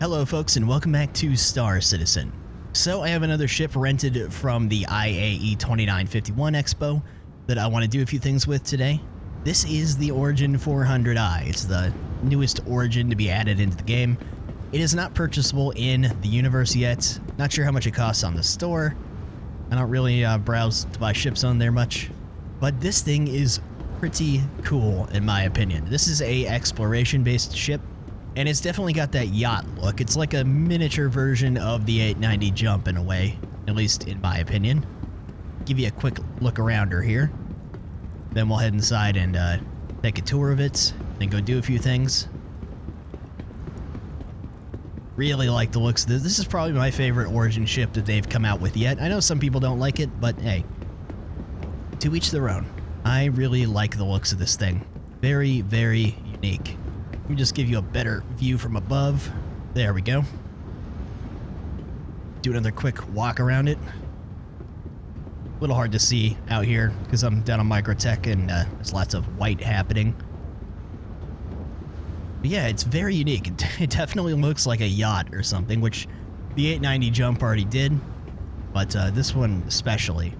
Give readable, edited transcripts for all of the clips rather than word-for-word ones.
Hello folks and welcome back to Star Citizen. So I have another ship rented from the IAE 2951 Expo that I want to do a few things with today. This is the Origin 400i. It's the newest Origin to be added into the game. It is not purchasable in the universe yet. Not sure how much it costs on the store. I don't really browse to buy ships on there much. But this thing is pretty cool in my opinion. This is a exploration based ship. And it's definitely got that yacht look. It's like a miniature version of the 890 Jump in a way, at least in my opinion. Give you a quick look around her here. Then we'll head inside and take a tour of it, then go do a few things. Really like the looks of this. This is probably my favorite Origin ship that they've come out with yet. I know some people don't like it, but hey, to each their own. I really like the looks of this thing. Very, very unique. Let me just give you a better view from above. There we go. Do another quick walk around it. A little hard to see out here because I'm down on Microtech and there's lots of white happening. But yeah, it's very unique. It definitely looks like a yacht or something, which the 890 Jump already did. But this one especially.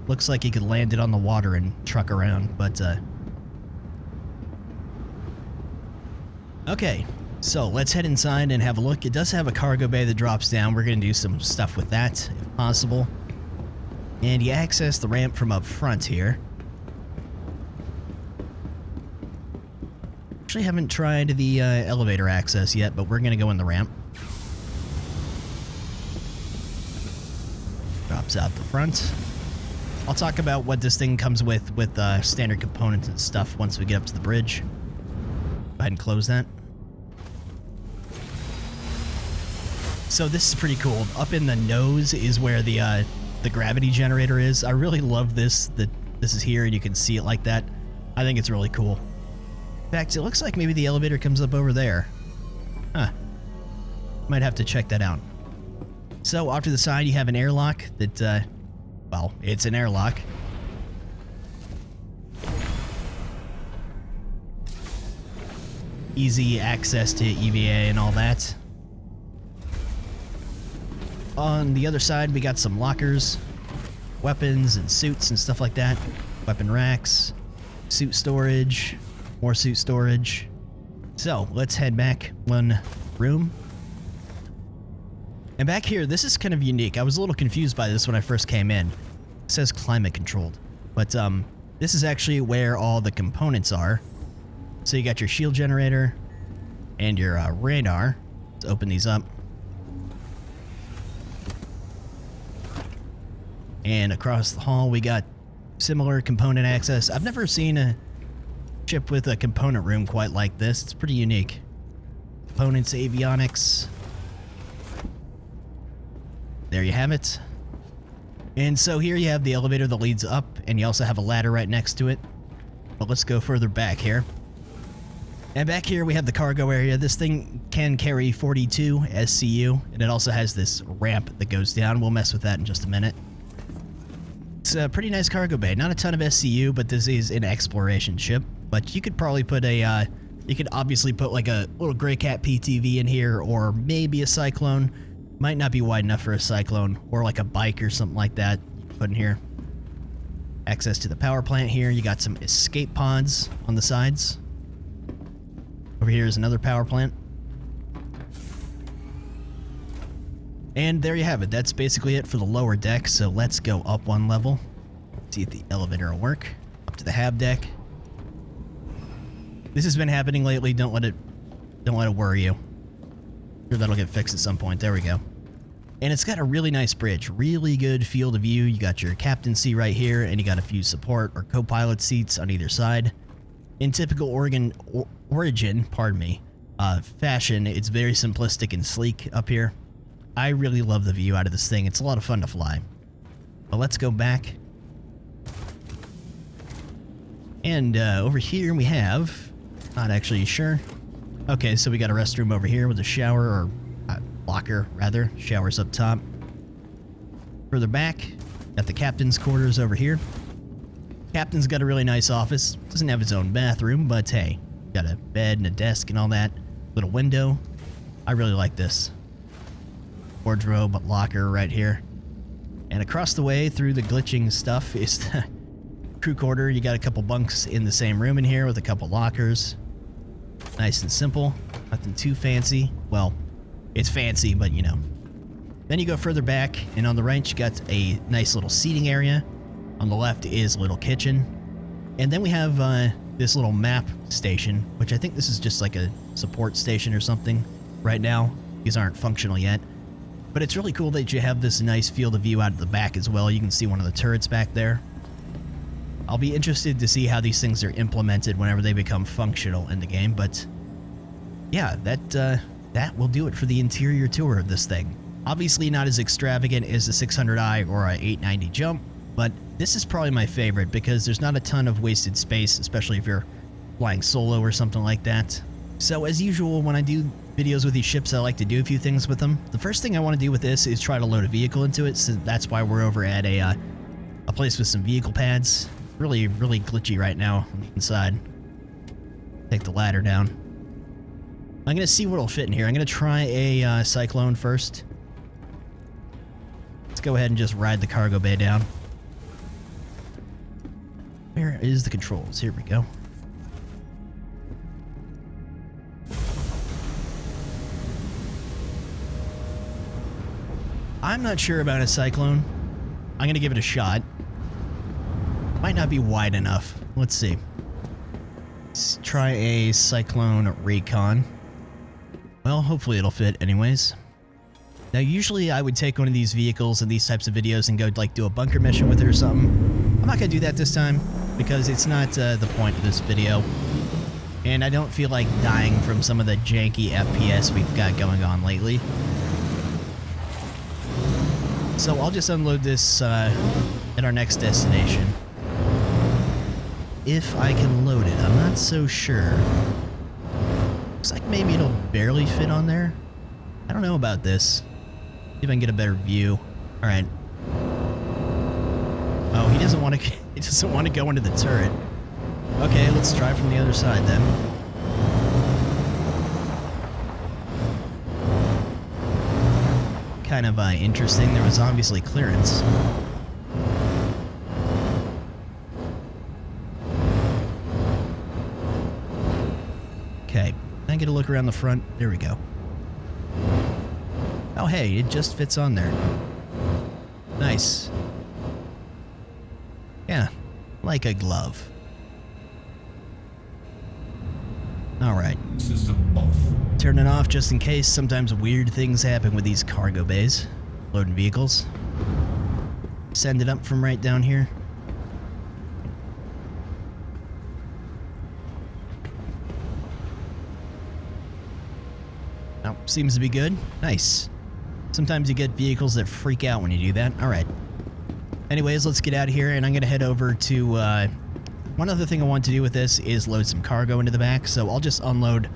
Looks like you could land it on the water and truck around, but okay, so let's head inside and have a look. It does have a cargo bay that drops down. We're going to do some stuff with that, if possible. And you access the ramp from up front here. Actually haven't tried the elevator access yet, but we're going to go in the ramp. Drops out the front. I'll talk about what this thing comes with standard components and stuff once we get up to the bridge. Go ahead and close that. So this is pretty cool. Up in the nose is where the gravity generator is. I really love this, that this is here and you can see it like that. I think it's really cool. In fact, it looks like maybe the elevator comes up over there. Huh. Might have to check that out. So off to the side you have an airlock that, well, it's an airlock. Easy access to EVA and all that. On the other side, we got some lockers, weapons and suits and stuff like that. Weapon racks, suit storage, more suit storage. So let's head back one room. And back here, this is kind of unique. I was a little confused by this when I first came in. It says climate controlled, but this is actually where all the components are. So you got your shield generator and your radar. Let's open these up. And across the hall we got similar component access. I've never seen a ship with a component room quite like this. It's pretty unique. Components, avionics. There you have it. And so here you have the elevator that leads up, and you also have a ladder right next to it. But let's go further back here. And back here we have the cargo area. This thing can carry 42 SCU, and it also has this ramp that goes down. We'll mess with that in just a minute. It's a pretty nice cargo bay. Not a ton of SCU, but this is an exploration ship. But you could probably put a, you could obviously put like a little Grey Cat PTV in here, or maybe a Cyclone. Might not be wide enough for a Cyclone, or like a bike or something like that you can put in here. Access to the power plant here. You got some escape pods on the sides. Over here is another power plant. And there you have it. That's basically it for the lower deck. So let's go up one level. See if the elevator will work. Up to the hab deck. This has been happening lately. Don't let it worry you. Sure, that'll get fixed at some point. There we go. And it's got a really nice bridge. Really good field of view. You got your captain seat right here, and you got a few support or co-pilot seats on either side. In typical Origin, pardon me, fashion, it's very simplistic and sleek up here. I really love the view out of this thing. It's a lot of fun to fly. But let's go back. And over here we have, not actually sure. Okay, so we got a restroom over here with a shower, or locker rather. Shower's up top. Further back, got the captain's quarters over here. Captain's got a really nice office. Doesn't have his own bathroom, but hey, got a bed and a desk and all that. Little window. I really like this. Wardrobe locker right here. And across the way through the glitching stuff is the crew quarter. You got a couple bunks in the same room in here with a couple lockers. Nice and simple. Nothing too fancy. Well, it's fancy, but you know. Then you go further back, and on the right you got a nice little seating area. On the left is a little kitchen. And then we have this little map station, which I think this is just like a support station or something right now. These aren't functional yet. But it's really cool that you have this nice field of view out of the back as well. You can see one of the turrets back there. I'll be interested to see how these things are implemented whenever they become functional in the game, but yeah, that will do it for the interior tour of this thing. Obviously not as extravagant as the 600i or a 890 jump, but this is probably my favorite because there's not a ton of wasted space, especially if you're flying solo or something like that. So as usual, when I do videos with these ships, I like to do a few things with them. The first thing I want to do with this is try to load a vehicle into it, so that's why we're over at a place with some vehicle pads. Really glitchy right now on the inside. Take the ladder down. I'm going to see what'll fit in here. I'm going to try a Cyclone first. Let's go ahead and just ride the cargo bay down. Where is the controls? Here we go. I'm not sure about a Cyclone. I'm going to give it a shot. Might not be wide enough. Let's see. Let's try a Cyclone Recon. Well, hopefully it'll fit anyways. Now, usually I would take one of these vehicles in these types of videos and go like do a bunker mission with it or something. I'm not going to do that this time because it's not the point of this video. And I don't feel like dying from some of the janky FPS we've got going on lately. So I'll just unload this at our next destination. If I can load it, I'm not so sure. Looks like maybe it'll barely fit on there. I don't know about this. See if I can get a better view. All right. Oh, he doesn't want to. He doesn't want to go into the turret. Okay, let's try from the other side then. Kind of interesting. There was obviously clearance. Okay, can I get a look around the front? There we go. Oh, hey, it just fits on there. Nice. Yeah, like a glove. All right. System off. Turn it off just in case. Sometimes weird things happen with these cargo bays. Loading vehicles. Send it up from right down here. Oh, seems to be good. Nice. Sometimes you get vehicles that freak out when you do that. All right. Anyways, let's get out of here, and I'm going to head over to... one other thing I want to do with this is load some cargo into the back, so I'll just unload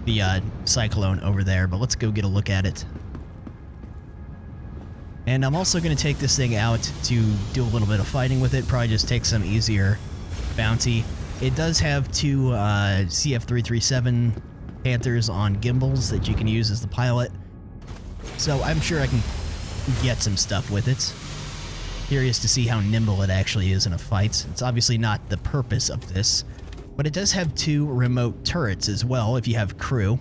the Cyclone over there, but let's go get a look at it. And I'm also going to take this thing out to do a little bit of fighting with it, probably just take some easier bounty. It does have two CF337 Panthers on gimbals that you can use as the pilot, so I'm sure I can get some stuff with it. Curious to see how nimble it actually is in a fight. It's obviously not the purpose of this, but it does have two remote turrets as well if you have crew.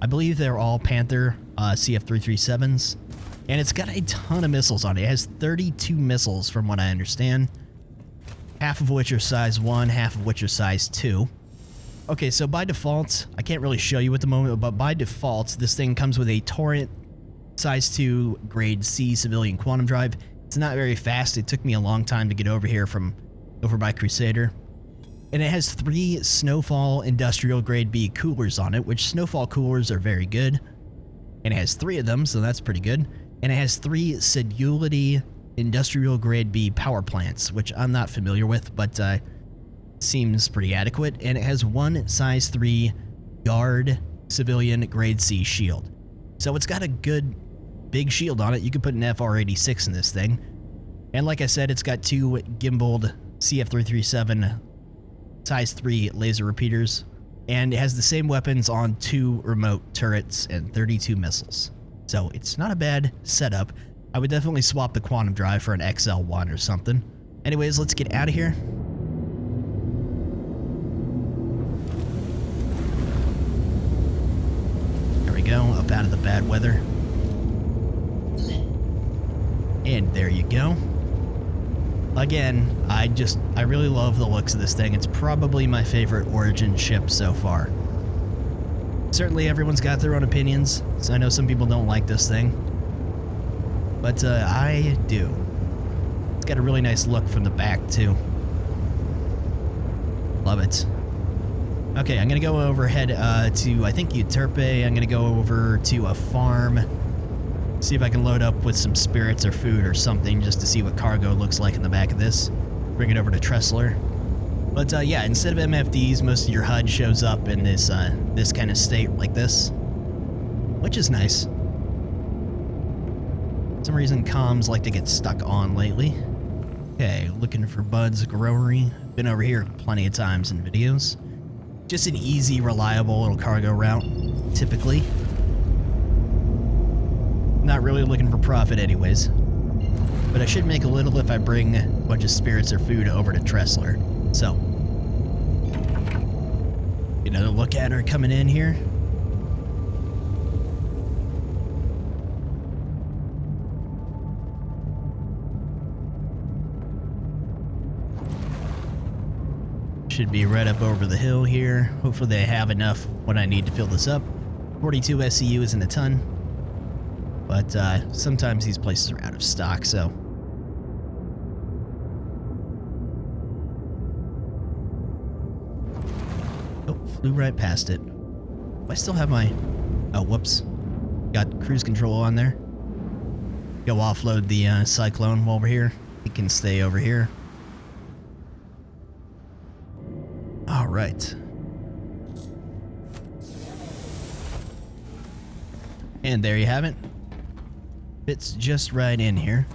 I believe they're all Panther CF337s, and it's got a ton of missiles on it. It has 32 missiles from what I understand, half of which are size 1, half of which are size 2. Okay, so by default, I can't really show you at the moment, but by default, this thing comes with a Torrent size 2 grade C civilian quantum drive. It's not very fast. It took me a long time to get over here from over by Crusader. And it has 3 Snowfall Industrial Grade B coolers on it, which Snowfall coolers are very good. And it has 3 of them, so that's pretty good. And it has 3 Sedulity Industrial Grade B power plants, which I'm not familiar with, but seems pretty adequate. And it has 1 size 3 Guard Civilian Grade C shield. So it's got a good big shield on it. You could put an FR86 in this thing. And like I said, it's got 2 gimbaled CF337 size 3 laser repeaters And it has the same weapons on 2 remote turrets and 32 missiles. So it's not a bad setup. I would definitely swap the quantum drive for an XL1 or something. Anyways, let's get out of here. There we go, up out of the bad weather. And there you go. Again, I really love the looks of this thing. It's probably my favorite Origin ship so far. Certainly everyone's got their own opinions, so I know some people don't like this thing. But I do. It's got a really nice look from the back too. Love it. Okay, I'm gonna go overhead to, I think, Euterpe. I'm gonna go over to a farm. See if I can load up with some spirits or food or something just to see what cargo looks like in the back of this. Bring it over to Tressler. But yeah, instead of MFDs, most of your HUD shows up in this this kind of state like this, which is nice. For some reason comms like to get stuck on lately. Okay, looking for Bud's Growery. Been over here plenty of times in videos. Just an easy, reliable little cargo route, typically. Not really looking for profit anyways. But I should make a little if I bring a bunch of spirits or food over to Tressler. So, get another look at her coming in here. Should be right up over the hill here. Hopefully they have enough when I need to fill this up. 42 SCU isn't a ton. But sometimes these places are out of stock, so. Oh, flew right past it. Do I still have my... Oh, whoops. Got cruise control on there. Go offload the Cyclone while we're here. He can stay over here. All right. And there you have it. Fits just right in here.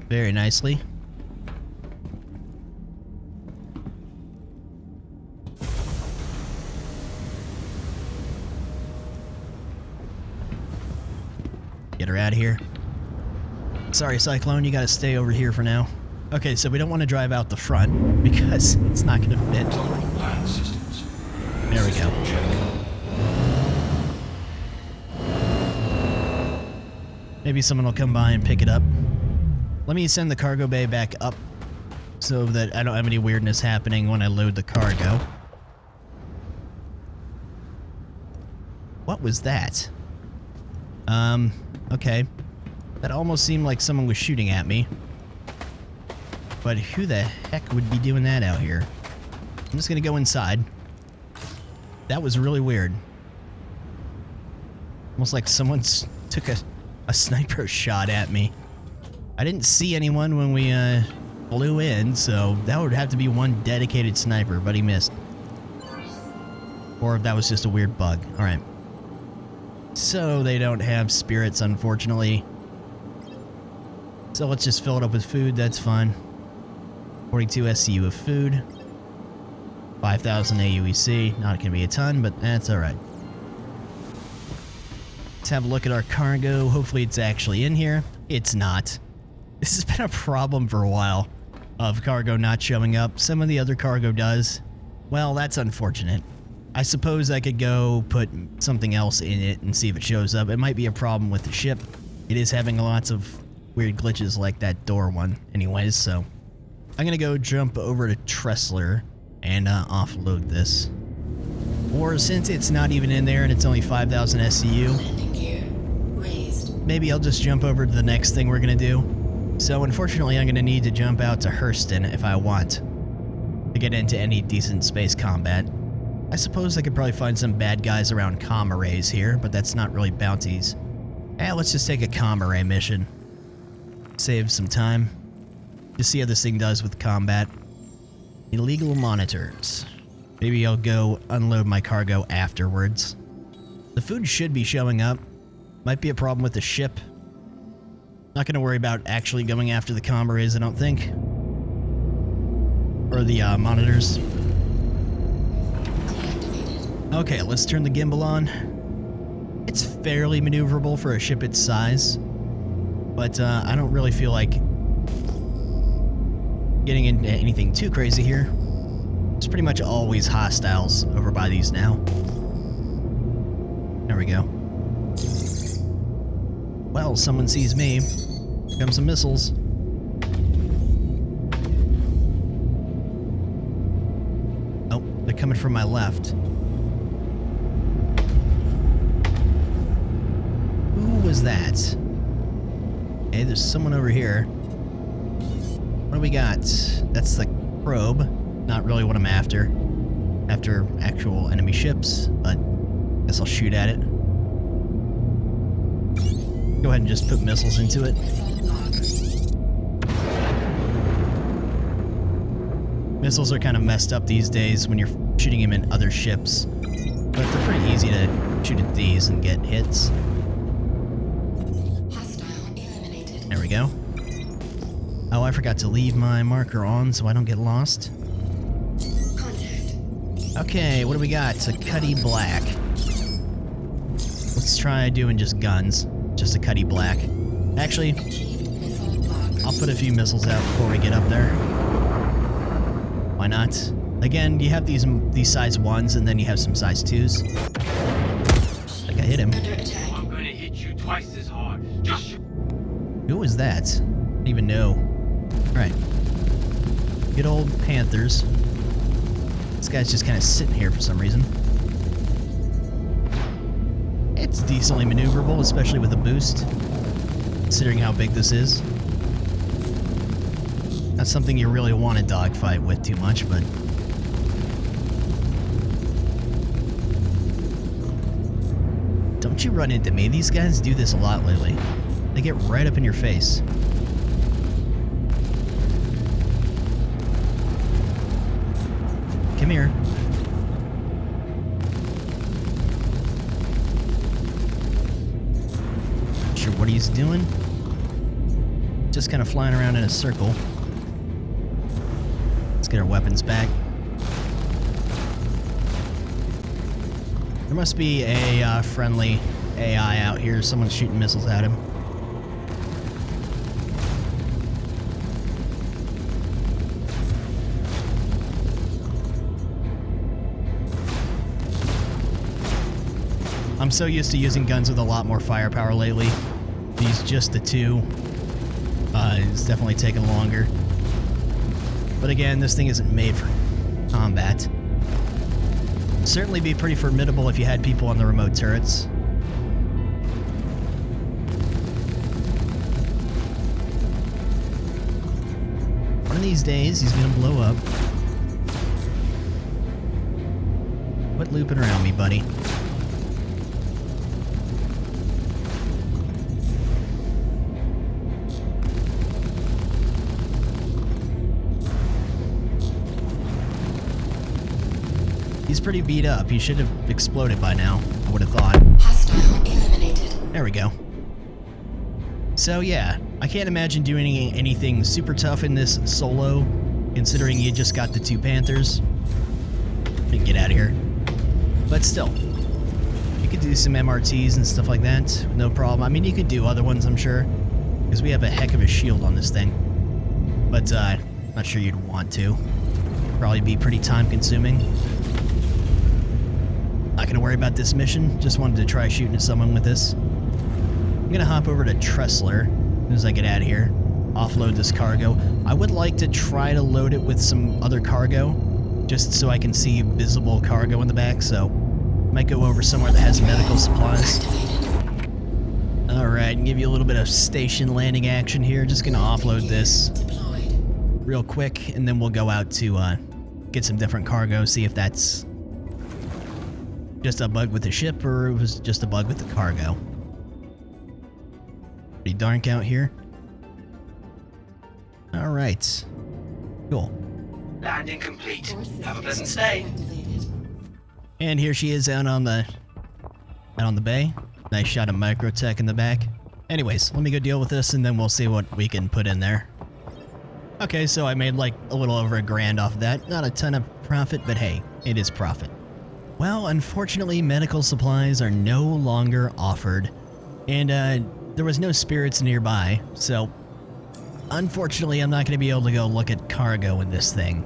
Very nicely. Get her out of here. Sorry, Cyclone, you gotta stay over here for now. Okay, so we don't want to drive out the front because it's not gonna fit. There we go. Maybe someone will come by and pick it up. Let me send the cargo bay back up so that I don't have any weirdness happening when I load the cargo. What was that? Okay. That almost seemed like someone was shooting at me. But who the heck would be doing that out here? I'm just gonna go inside. That was really weird. Almost like someone took a sniper shot at me. I didn't see anyone when we flew in, so that would have to be one dedicated sniper, but he missed. Or if that was just a weird bug. Alright. So they don't have spirits, unfortunately. So let's just fill it up with food, that's fine. 42 SCU of food. 5,000 aUEC. Not gonna be a ton, but that's alright. Let's have a look at our cargo. Hopefully it's actually in here. It's not. This has been a problem for a while of cargo not showing up. Some of the other cargo does. Well, that's unfortunate. I suppose I could go put something else in it and see if it shows up. It might be a problem with the ship. It is having lots of weird glitches like that door one anyways, so I'm gonna go jump over to Tressler and offload this. Or since it's not even in there and it's only 5,000 SCU, maybe I'll just jump over to the next thing we're gonna do. So unfortunately I'm gonna need to jump out to Hurston if I want to get into any decent space combat. I suppose I could probably find some bad guys around comm arrays here, but that's not really bounties. Let's just take a comm array mission. Save some time. Just see how this thing does with combat. Illegal monitors. Maybe I'll go unload my cargo afterwards. The food should be showing up. Might be a problem with the ship. Not gonna worry about actually going after the comm arrays, I don't think. Or the monitors. Okay, let's turn the gimbal on. It's fairly maneuverable for a ship its size, but I don't really feel like getting into anything too crazy here. There's pretty much always hostiles over by these now. There we go. Well, someone sees me. Here come some missiles. Oh, they're coming from my left. Who was that? Okay, there's someone over here. What do we got? That's the probe. Not really what I'm after. After actual enemy ships, but I guess I'll shoot at it. Go ahead and just put missiles into it. Missiles are kind of messed up these days when you're shooting them in other ships, but they're pretty easy to shoot at these and get hits. There we go. Oh, I forgot to leave my marker on so I don't get lost. Okay, what do we got? A Cuddy Black. Let's try doing just guns. Just a Cuddy Black. Actually, I'll put a few missiles out before we get up there. Why not? Again, you have these size 1s and then you have some size 2s. I think I hit him. I'm gonna hit you twice as hard. Just Who was that? I don't even know. Alright. Good old Panthers. This guy's just kind of sitting here for some reason. It's decently maneuverable, especially with a boost, considering how big this is. Not something you really want to dogfight with too much, but... Don't you run into me. These guys do this a lot lately. They get right up in your face. Come here. Not sure what he's doing. Just kind of flying around in a circle. Let's get our weapons back. There must be a friendly AI out here. Someone's shooting missiles at him. I'm so used to using guns with a lot more firepower lately. These just the 2. It's definitely taking longer. But again, this thing isn't made for combat. Certainly be pretty formidable if you had people on the remote turrets. One of these days, he's gonna blow up. Quit looping around me, buddy. He's pretty beat up. He should have exploded by now, I would have thought. Hostile eliminated. There we go. So yeah, I can't imagine doing anything super tough in this solo, considering you just got the 2 Panthers. Get out of here. But still, you could do some MRTs and stuff like that, no problem. I mean, you could do other ones, I'm sure, because we have a heck of a shield on this thing. But not sure you'd want to. Probably be pretty time-consuming. Not gonna worry about this mission. Just wanted to try shooting at someone with this. I'm gonna hop over to Tressler as soon as I get out of here. Offload this cargo. I would like to try to load it with some other cargo, just so I can see visible cargo in the back, so might go over somewhere that has medical supplies. Alright, give you a little bit of station landing action here. Just gonna offload this real quick, and then we'll go out to get some different cargo, see if that's just a bug with the ship or it was just a bug with the cargo. Pretty dark out here. Alright. Cool. landing complete. Have a pleasant stay. And here she is out on the bay. Nice shot of Microtech in the back. Anyways, let me go deal with this and then we'll see what we can put in there. Okay, so I made like a little over $1,000 off of that. Not a ton of profit, but hey, it is profit. Well, unfortunately, medical supplies are no longer offered, and there was no spirits nearby, so unfortunately, I'm not going to be able to go look at cargo in this thing.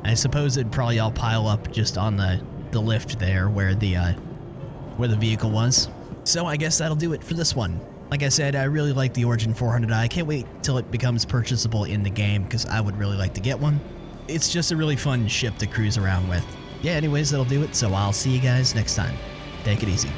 I suppose it'd probably all pile up just on the lift there where the vehicle was. So I guess that'll do it for this one. Like I said, I really like the Origin 400i. I can't wait till it becomes purchasable in the game because I would really like to get one. It's just a really fun ship to cruise around with. Yeah, anyways, that'll do it. So I'll see you guys next time. Take it easy.